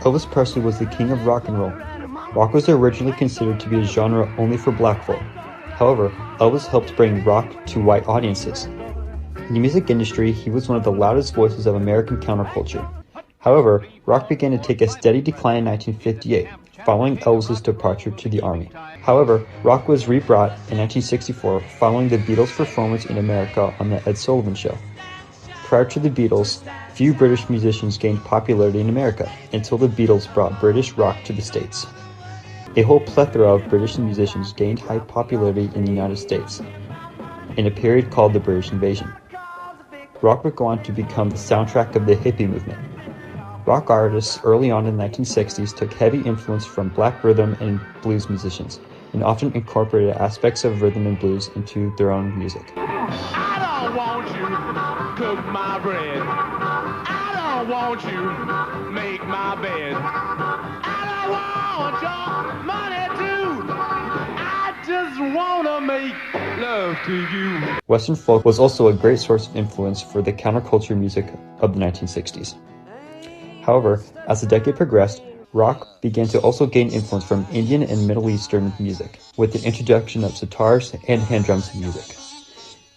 Elvis Presley was the king of rock and roll. Rock was originally considered to be a genre only for black folk. However, Elvis helped bring rock to white audiences. In the music industry, he was one of the loudest voices of American counterculture. However, rock began to take a steady decline in 1958, following Elvis's departure to the Army. However, rock was rebrought in 1964 following the Beatles' performance in America on The Ed Sullivan Show. Prior to the Beatles, few British musicians gained popularity in America until the Beatles brought British rock to the States. A whole plethora of British musicians gained high popularity in the United States in a period called the British Invasion. Rock would go on to become the soundtrack of the hippie movement. Rock artists early on in the 1960s took heavy influence from black rhythm and blues musicians, and often incorporated aspects of rhythm and blues into their own music. I don't want you to cook my bread. I don't want you to make my bed. I don't want your money too. I just want to make love to you. Western folk was also a great source of influence for the counterculture music of the 1960s. However, as the decade progressed, rock began to also gain influence from Indian and Middle Eastern music, with the introduction of sitars and hand drums in music.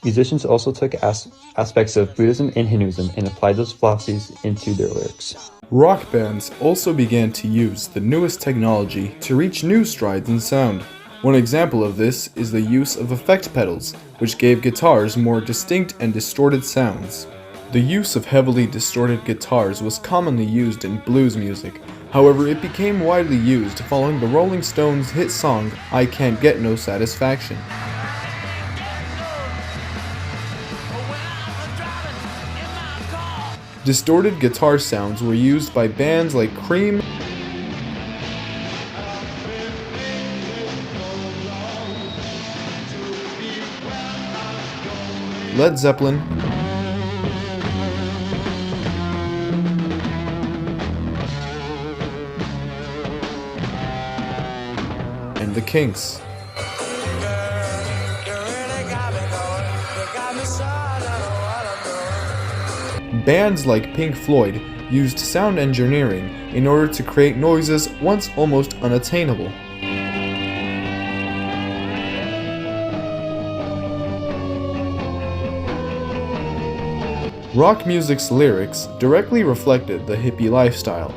Musicians also took aspects of Buddhism and Hinduism and applied those philosophies into their lyrics. Rock bands also began to use the newest technology to reach new strides in sound. One example of this is the use of effect pedals, which gave guitars more distinct and distorted sounds. The use of heavily distorted guitars was commonly used in blues music. However, it became widely used following the Rolling Stones' hit song, I Can't Get No Satisfaction. Distorted guitar sounds were used by bands like Cream, Led Zeppelin, and the Kinks. Bands like Pink Floyd used sound engineering in order to create noises once almost unattainable. Rock music's lyrics directly reflected the hippie lifestyle.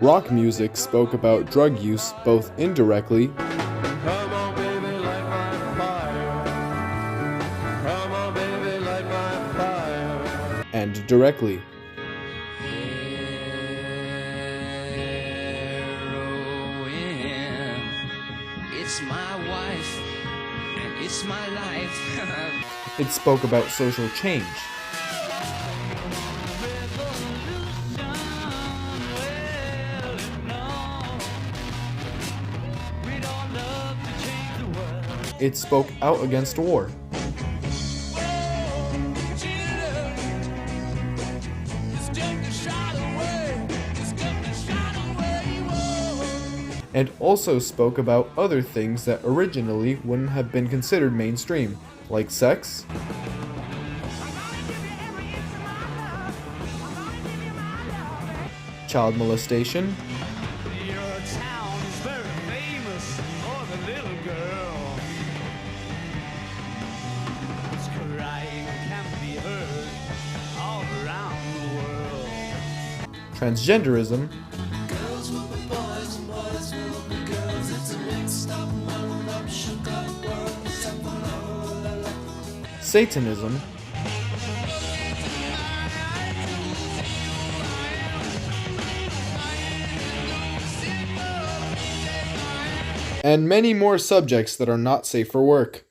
Rock music spoke about drug use both indirectly and directly. It's my wife and it's my life. It spoke about social change. It spoke out against war. And also spoke about other things that originally wouldn't have been considered mainstream, like sex, child molestation, transgenderism, Satanism, and many more subjects that are not safe for work.